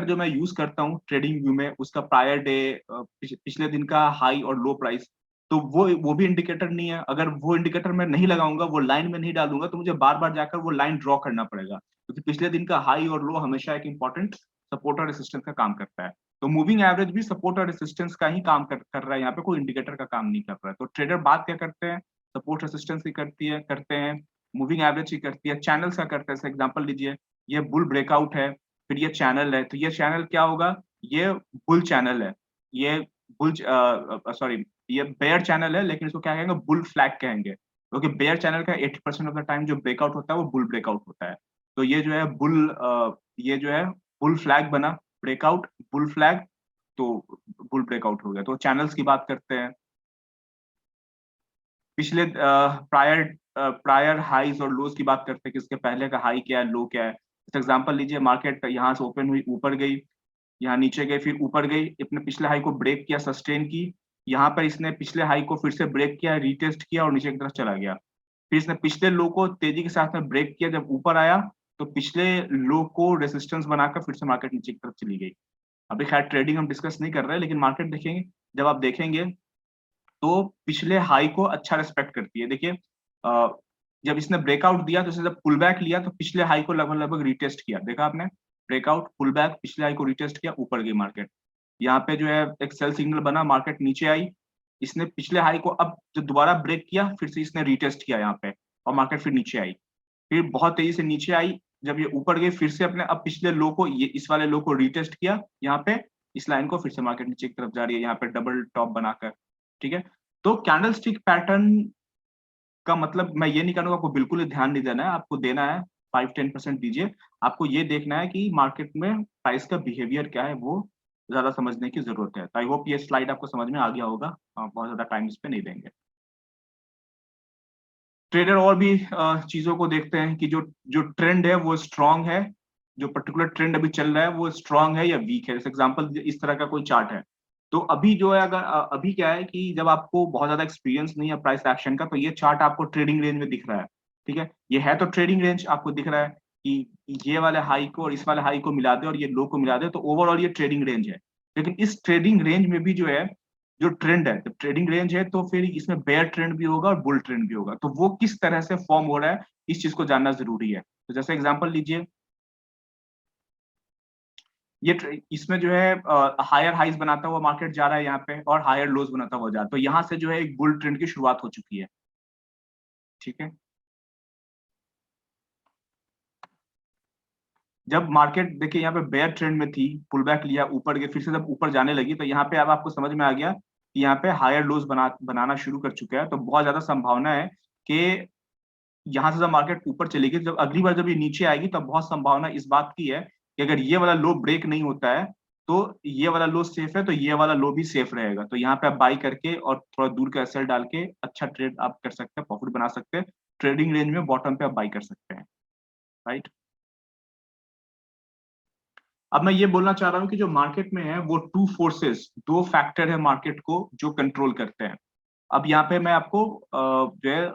Indicator जो मैं use करता हूँ ट्रेडिंग व्यू में, उसका प्रायर डे, पिछले दिन का हाई और लो प्राइस, तो वो भी इंडिकेटर नहीं है। अगर वो इंडिकेटर मैं नहीं लगाऊंगा, वो लाइन में नहीं डालूंगा, तो मुझे बार बार जाकर वो लाइन ड्रॉ करना पड़ेगा, क्योंकि पिछले दिन का हाई और लो हमेशा एक इंपॉर्टेंट सपोर्ट और रेसिस्टेंस का काम करता है। तो मूविंग एवरेज भी सपोर्ट और रेसिस्टेंस का ही काम कर रहा है, यहाँ पे कोई इंडिकेटर का काम नहीं कर रहा है। तो ट्रेडर बात क्या करते हैं, सपोर्ट रेसिस्टेंस की करते हैं, मूविंग एवरेज की करती है, चैनल्स का करते हैं। एग्जांपल लीजिए, ये बुल ब्रेकआउट है, फिर ये चैनल है, तो ये चैनल क्या होगा, ये बुल चैनल है, ये बुल सॉरी ये बेयर चैनल है, लेकिन इसको क्या कहेंगे, बुल फ्लैग कहेंगे, क्योंकि बेयर चैनल का 80% ऑफ द टाइम जो ब्रेकआउट होता है वो बुल ब्रेकआउट होता है। तो ये जो है ये जो है बुल फ्लैग बना, ब्रेकआउट बुल फ्लैग, तो बुल ब्रेकआउट हो गया। तो चैनल्स की बात करते हैं, पिछले प्रायर हाईज और लोज की बात करते हैं कि इसके पहले का हाई क्या है, लो क्या है। जैसे एग्जांपल लीजिए, मार्केट यहाँ से ओपन हुई, ऊपर गई, यहाँ नीचे गई, फिर ऊपर गई, अपने पिछले हाई को ब्रेक किया, सस्टेन की, यहाँ पर इसने पिछले हाई को फिर से ब्रेक किया, रीटेस्ट किया और नीचे की तरफ चला गया। फिर इसने पिछले लो को तेजी के साथ में ब्रेक किया, जब ऊपर आया तो पिछले लो को रेसिस्टेंस बनाकर फिर से मार्केट नीचे की तरफ चली गई। अभी खैर ट्रेडिंग हम डिस्कस नहीं कर रहे हैं, लेकिन मार्केट देखेंगे, जब आप देखेंगे तो पिछले हाई को अच्छा रिस्पेक्ट करती है। देखिए, जब इसने ब्रेकआउट दिया तो इसने जब पुल बैक लिया तो पिछले हाई को लगभग लगभग रिटेस्ट किया, देखा आपने, ब्रेकआउट पुल बैक, पिछले हाई को रिटेस्ट किया, ऊपर गई मार्केट। यहाँ पे जो है एक सेल सिग्नल बना, मार्केट नीचे आई, इसने पिछले हाई को अब जो दोबारा ब्रेक किया, फिर से इसने रिटेस्ट किया यहाँ पे, और मार्केट फिर नीचे आई, फिर बहुत तेजी से नीचे आई, जब ये ऊपर गई फिर से अपने अब पिछले लो को, ये इस वाले लो को रिटेस्ट किया यहाँ पे, इस लाइन को, फिर से मार्केट नीचे की तरफ जा रही है यहाँ पे डबल टॉप बनाकर। ठीक है, तो कैंडल स्टिक पैटर्न का मतलब मैं ये नहीं कहूँगा आपको बिल्कुल ही ध्यान नहीं देना है, आपको देना है 5-10% दीजिए। आपको ये देखना है कि मार्केट में प्राइस का बिहेवियर क्या है, वो ज्यादा समझने की जरूरत है। तो आई होप ये स्लाइड आपको समझ में आ गया होगा, बहुत ज्यादा टाइम इस पे नहीं देंगे। ट्रेडर और भी चीजों को देखते हैं कि जो जो ट्रेंड है वो स्ट्रांग है, जो पर्टिकुलर ट्रेंड अभी चल रहा है वो स्ट्रांग है या वीक है। जैसे एग्जांपल, इस तरह का कोई चार्ट है, तो अभी जो है, अगर अभी क्या है कि जब आपको बहुत ज्यादा एक्सपीरियंस नहीं है प्राइस एक्शन का, तो ये चार्ट आपको ट्रेडिंग रेंज में दिख रहा है। ठीक है, ये है तो ट्रेडिंग रेंज आपको दिख रहा है कि ये वाले हाई को और इस वाले हाई को मिला दे और ये लो को मिला दे, तो ओवरऑल ये ट्रेडिंग रेंज है। लेकिन इस ट्रेडिंग रेंज में भी जो है, जो ट्रेंड है, जब ट्रेडिंग रेंज है तो फिर इसमें बेयर ट्रेंड भी होगा और बुल ट्रेंड भी होगा, तो वो किस तरह से फॉर्म हो रहा है, इस चीज को जानना जरूरी है। तो जैसे एग्जांपल लीजिए, इसमें जो है हायर हाइज बनाता हुआ मार्केट जा रहा है यहाँ पे, और हायर लोज बनाता हुआ जा रहा है, तो यहाँ से जो है एक बुल ट्रेंड की शुरुआत हो चुकी है। ठीक है, जब मार्केट देखिए यहाँ पे बेयर ट्रेंड में थी, पुल बैक लिया, ऊपर गई, फिर से जब ऊपर जाने लगी, तो यहाँ पे अब आपको समझ में आ गया कि यहाँ पे हायर लोज बनाना शुरू कर चुका है। तो बहुत ज्यादा संभावना है कि यहाँ से जब मार्केट ऊपर चलेगी, जब अगली बार जब ये नीचे आएगी, तब बहुत संभावना इस बात की है कि अगर ये वाला लो ब्रेक नहीं होता है, तो ये वाला लो सेफ है, तो ये वाला लो भी सेफ रहेगा। तो यहाँ पे आप बाई करके और थोड़ा दूर का एसएल डाल के अच्छा ट्रेड आप कर सकते हैं, प्रॉफिट बना सकते हैं। ट्रेडिंग रेंज में बॉटम पे आप बाई कर सकते हैं, राइट। अब मैं ये बोलना चाह रहा हूँ कि जो मार्केट में है वो टू फोर्सेस, दो फैक्टर है मार्केट को जो कंट्रोल करते हैं। अब यहाँ पे मैं आपको जो है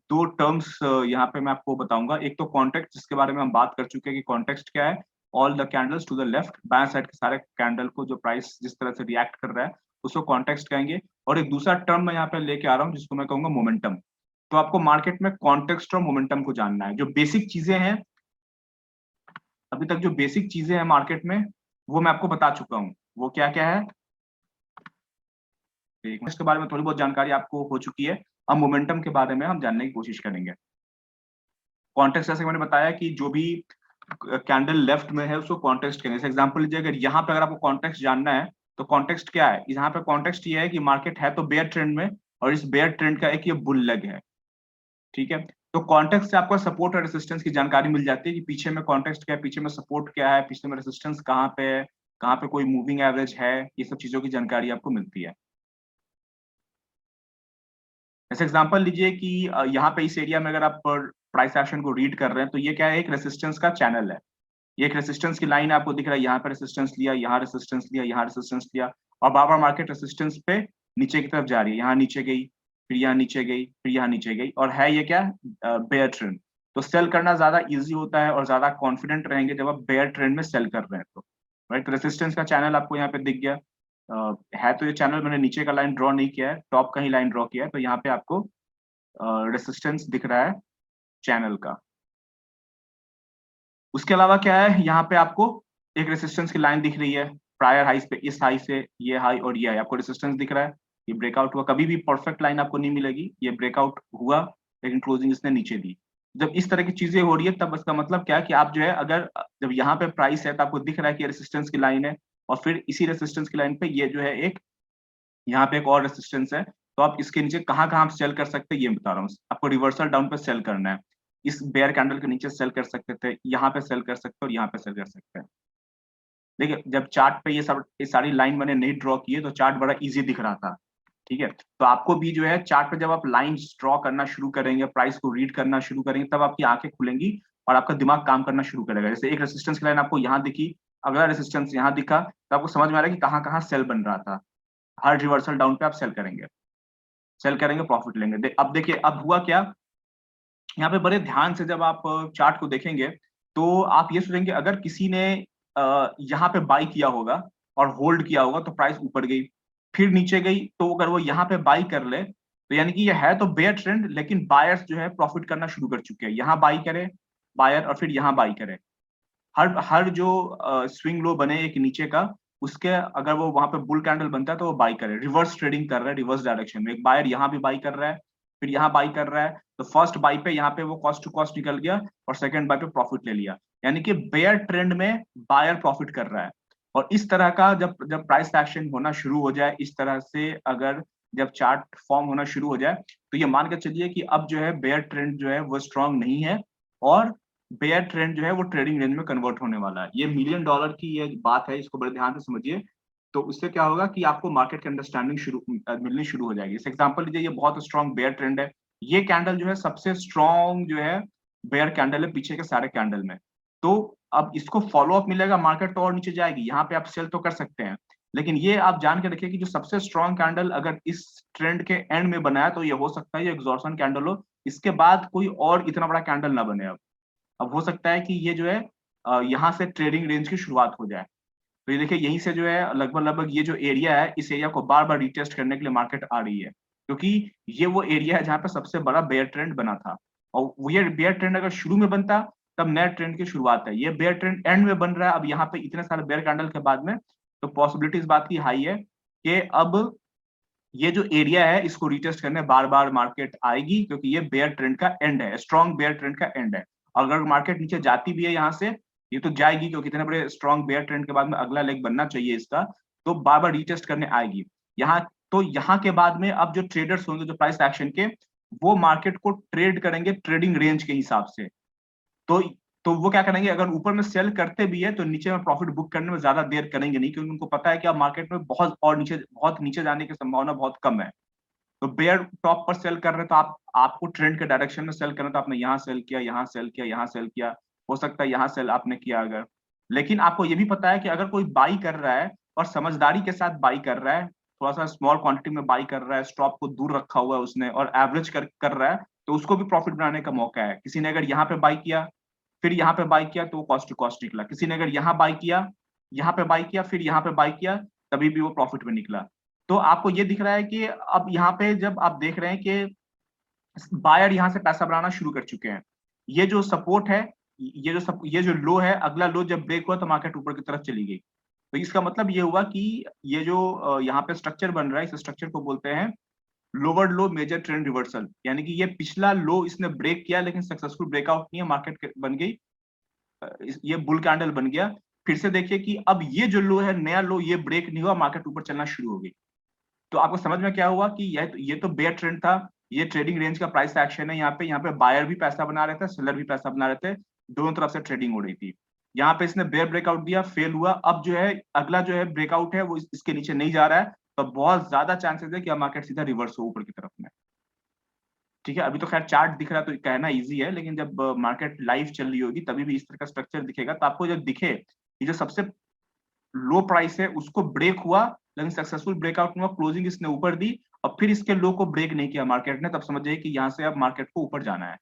दो टर्म्स यहाँ पे मैं आपको बताऊंगा। एक तो कॉन्टेक्स्ट, जिसके बारे में हम बात कर चुके हैं कि कॉन्टेक्स्ट क्या है, all the candles to the left, बाएं साइड के सारे कैंडल को जो प्राइस जिस तरह से रिएक्ट कर रहा है उसको कॉन्टेक्स्ट कहेंगे। और एक दूसरा टर्म मैं यहाँ पे लेके आ रहा हूँ जिसको मैं कहूंगा मोमेंटम। तो आपको मार्केट में कॉन्टेक्स्ट और मोमेंटम को जानना है। जो बेसिक चीजें हैं, अभी तक जो बेसिक चीजें हैं मार्केट में, वो मैं आपको बता चुका हूँ। वो क्या क्या है, इसके बारे में थोड़ी बहुत जानकारी आपको हो चुकी है। अब मोमेंटम के बारे में हम जानने की कोशिश करेंगे। कॉन्टेक्स्ट, जैसे मैंने बताया कि जो भी कैंडल लेफ्ट में है उसको कॉन्टेक्स्ट कहेंगे। जैसे एग्जांपल लीजिए, अगर यहाँ पे अगर आपको कॉन्टेक्स्ट जानना है, तो कॉन्टेक्स्ट क्या है, यहाँ पे कॉन्टेक्स्ट ये है कि मार्केट है तो बेयर ट्रेंड में, और इस बेयर ट्रेंड का एक ये बुल लेग है। ठीक है, तो कॉन्टेक्स्ट से आपको सपोर्ट और रेसिस्टेंस की जानकारी मिल जाती है कि पीछे में कॉन्टेक्स्ट क्या है, पीछे में सपोर्ट क्या है, पीछे में रेसिस्टेंस कहाँ पे है, कहाँ पे कोई मूविंग एवरेज है, ये सब चीजों की जानकारी आपको मिलती है। जैसे एग्जांपल लीजिए कि यहाँ पे इस एरिया में अगर आप प्राइस एक्शन को रीड कर रहे हैं, तो ये क्या है, एक रेसिस्टेंस का चैनल है। ये एक रेसिस्टेंस की लाइन आपको दिख रहा है, यहाँ पे रेसिस्टेंस लिया, यहाँ रेसिस्टेंस लिया, यहाँ रेसिस्टेंस लिया, और बार बार मार्केट रेसिस्टेंस पे नीचे की तरफ जा रही है। यहाँ नीचे गई, फिर यहाँ नीचे गई, फिर यहाँ नीचे गई, और है ये क्या, बेयर ट्रेंड। तो सेल करना ज्यादा इजी होता है और ज्यादा कॉन्फिडेंट रहेंगे जब आप बेयर ट्रेंड में सेल कर रहे हैं। तो राइट। रेसिस्टेंस का चैनल आपको यहाँ पे दिख गया। है तो ये चैनल, मैंने नीचे का लाइन ड्रॉ नहीं किया है, टॉप का ही लाइन ड्रॉ किया है, तो यहाँ पे आपको रेसिस्टेंस दिख रहा है चैनल का। उसके अलावा क्या है, यहाँ पे आपको एक रेसिस्टेंस की लाइन दिख रही है प्रायर हाइस पे, इस हाई से ये हाई और ये हाई, आपको रेसिस्टेंस दिख रहा है। ये ब्रेकआउट हुआ, कभी भी परफेक्ट लाइन आपको नहीं मिलेगी, ये ब्रेकआउट हुआ लेकिन क्लोजिंग इसने नीचे दी। जब इस तरह की चीजें हो रही है तब इसका मतलब क्या है कि आप जो है, अगर जब यहाँ पे प्राइस है तो आपको दिख रहा है कि रेसिस्टेंस की लाइन है, और फिर इसी रेसिस्टेंस की लाइन पे ये जो है एक, यहाँ पे एक और रेसिस्टेंस है, तो आप इसके नीचे कहाँ-कहाँ आप सेल कर सकते हैं ये बता रहा हूँ। आपको रिवर्सल डाउन पे सेल करना है। इस बेयर कैंडल के नीचे सेल कर सकते थे, यहाँ पे सेल कर सकते हैं और यहाँ पे सेल कर सकते हैं। देखिए, जब चार्ट पे ये सारी लाइन मैंने नहीं ड्रॉ की है तो चार्ट बड़ा ईज़ी दिख रहा था, ठीक है? तो आपको भी जो है चार्ट पे जब आप लाइन्स ड्रॉ करना शुरू करेंगे, प्राइस को रीड करना शुरू करेंगे, तब आपकी आँखें खुलेंगी और आपका दिमाग काम करना शुरू करेगा। जैसे एक रेजिस्टेंस की लाइन आपको यहाँ दिखी, अगला रेजिस्टेंस यहाँ दिखा, तो आपको समझ में आ रहा है कि कहाँ-कहाँ सेल बन रहा था। हर रिवर्सल डाउन पे आप सेल करेंगे, प्रॉफिट लेंगे। अब देखिए, अब हुआ क्या, यहाँ पे बड़े ध्यान से जब आप चार्ट को देखेंगे, तो आप ये सोचेंगे अगर किसी ने यहाँ पे बाय किया होगा और होल्ड किया होगा तो प्राइस ऊपर गई, फिर नीचे गई, तो अगर वो यहाँ पे बाय कर ले, तो यानी कि ये है तो बेयर ट्रेंड, लेकिन बायर्स जो है प्रॉफिट करना शुरू कर चुके हैं। यहाँ बाय करे बायर और फिर यहाँ बाय करे। हर हर जो स्विंग लो बने एक नीचे का, उसके अगर वो वहाँ पे बुल कैंडल बनता है तो वो बाय करे, रिवर्स ट्रेडिंग कर रहा है, रिवर्स डायरेक्शन में। एक बायर यहाँ भी बाय कर रहा है, फिर यहाँ बाय कर रहा है, तो फर्स्ट बाय पे यहाँ पे वो कॉस्ट टू कॉस्ट निकल गया और सेकंड बाय पे प्रॉफिट ले लिया। यानी कि बेयर ट्रेंड में बायर प्रॉफिट कर रहा है। और इस तरह का जब जब प्राइस एक्शन होना शुरू हो जाए, इस तरह से अगर जब चार्ट फॉर्म होना शुरू हो जाए, तो ये मान के चलिए कि अब जो है बेयर ट्रेंड जो है वो स्ट्रांग नहीं है, और बेयर ट्रेंड जो है वो ट्रेडिंग रेंज में कन्वर्ट होने वाला है। ये $1 मिलियन की ये बात है, इसको बड़े ध्यान से समझिए। तो उससे क्या होगा कि आपको मार्केट की अंडरस्टैंडिंग मिलनी शुरू हो जाएगी। जैसे एग्जांपल लीजिए, ये बहुत स्ट्रांग बेयर ट्रेंड है। ये कैंडल जो है सबसे स्ट्रांग जो है बेयर कैंडल है पीछे के सारे कैंडल में। तो अब इसको फॉलो अप मिलेगा, मार्केट तो और नीचे जाएगी। यहाँ पे आप सेल तो कर सकते हैं, लेकिन ये आप जान के रखिए कि जो सबसे स्ट्रांग कैंडल अगर इस ट्रेंड के एंड में बना है, तो ये हो सकता है ये एग्जॉर्सन कैंडल हो। इसके बाद कोई और इतना बड़ा कैंडल ना बने। अब हो सकता है कि ये जो है यहाँ से ट्रेडिंग रेंज की शुरुआत हो जाए। तो ये देखिए, यहीं से जो है लगभग-लगभग ये जो एरिया है, इस एरिया को बार-बार रीटेस्ट करने के लिए मार्केट आ रही है। क्योंकि ये वो एरिया है जहाँ पे सबसे बड़ा बेयर ट्रेंड बना था। और वो ये बेयर ट्रेंड अगर शुरू में बनता, तब नए ट्रेंड की शुरुआत है। ये बेयर ट्रेंड एंड में बन रहा है अब यहाँ पे इतने सारे बेयर कैंडल के बाद में, तो पॉसिबिलिटी इस बात की हाई है कि अब ये जो एरिया है इसको रीटेस्ट करने बार-बार मार्केट आएगी, क्योंकि ये बेयर ट्रेंड का एंड है, स्ट्रॉन्ग बेयर ट्रेंड का एंड है। अगर मार्केट नीचे जाती भी है यहाँ से, ये तो जाएगी, क्योंकि इतने बड़े स्ट्रॉन्ग बेयर ट्रेंड के बाद में अगला लेग बनना चाहिए इसका, तो बार-बार रीटेस्ट करने आएगी। यहाँ के बाद में अब जो ट्रेडर्स होंगे जो प्राइस एक्शन के, वो मार्केट को ट्रेड करेंगे ट्रेडिंग रेंज के हिसाब से। तो तो वो क्या करेंगे, अगर ऊपर में सेल करते भी है तो नीचे में प्रॉफिट बुक करने में ज्यादा देर करेंगे नहीं, क्योंकि उनको पता है कि अब मार्केट में बहुत नीचे जाने की संभावना बहुत कम है। तो बेयर टॉप पर सेल कर रहे हैं, तो आपको ट्रेंड के डायरेक्शन में सेल करना, तो आपने यहाँ सेल किया, यहाँ सेल किया, यहाँ सेल किया, हो सकता है यहाँ सेल आपने किया अगर। लेकिन आपको ये भी पता है कि अगर कोई बाई कर रहा है और समझदारी के साथ बाई कर रहा है, थोड़ा-सा स्मॉल क्वांटिटी में बाई कर रहा है, स्टॉप को दूर रखा हुआ है उसने और एवरेज कर रहा है, तो उसको भी प्रॉफिट बनाने का मौका है। किसी ने अगर यहाँ पे बाई किया, फिर यहाँ पे बाय किया, तो वो कॉस्ट टू कॉस्ट निकला। किसी ने अगर यहाँ बाय किया, यहाँ पे बाय किया, फिर यहाँ पे बाय किया, तभी भी वो प्रॉफिट में निकला। तो आपको ये दिख रहा है कि अब यहाँ पे जब आप देख रहे हैं कि बायर यहाँ से पैसा बनाना शुरू कर चुके हैं। ये जो सपोर्ट है, ये जो लो है, अगला लो जब ब्रेक हुआ तो मार्केट ऊपर की तरफ चली गई। तो इसका मतलब ये हुआ कि ये जो यहाँ पे स्ट्रक्चर बन रहा है, इस स्ट्रक्चर को बोलते हैं lower low major trend reversal. यानी कि ये पिछला लो इसने ब्रेक किया, लेकिन सक्सेसफुल ब्रेकआउट नहीं है, मार्केट बन गई, ये बुल कैंडल बन गया। फिर से देखिए कि अब ये जो लो है, नया लो, ये ब्रेक नहीं हुआ, मार्केट ऊपर चलना शुरू हो गई। तो आपको समझ में क्या हुआ कि ये तो बेयर ट्रेंड था, ये ट्रेडिंग रेंज का प्राइस एक्शन है। यहाँ पे बायर भी पैसा बना रहे थे, सेलर भी पैसा बना रहे थे, दोनों तरफ से ट्रेडिंग हो रही थी। यहाँ पे इसने बेयर ब्रेकआउट दिया, फेल हुआ। अब जो है अगला जो है ब्रेकआउट है वो इसके नीचे नहीं जा रहा है, तो बहुत ज्यादा चांसेस है कि अब मार्केट सीधा रिवर्स हो ऊपर की तरफ में। ठीक है, अभी तो खैर चार्ट दिख रहा है तो कहना इजी है, लेकिन जब मार्केट लाइव चल रही होगी तभी भी इस तरह का स्ट्रक्चर दिखेगा। तो आपको जब दिखे कि जो सबसे लो प्राइस है उसको ब्रेक हुआ, लेकिन सक्सेसफुल ब्रेकआउट हुआ, क्लोजिंग इसने ऊपर दी और फिर इसके लो को ब्रेक नहीं किया मार्केट ने, तब समझ जाइए कि यहाँ से अब मार्केट को ऊपर जाना है।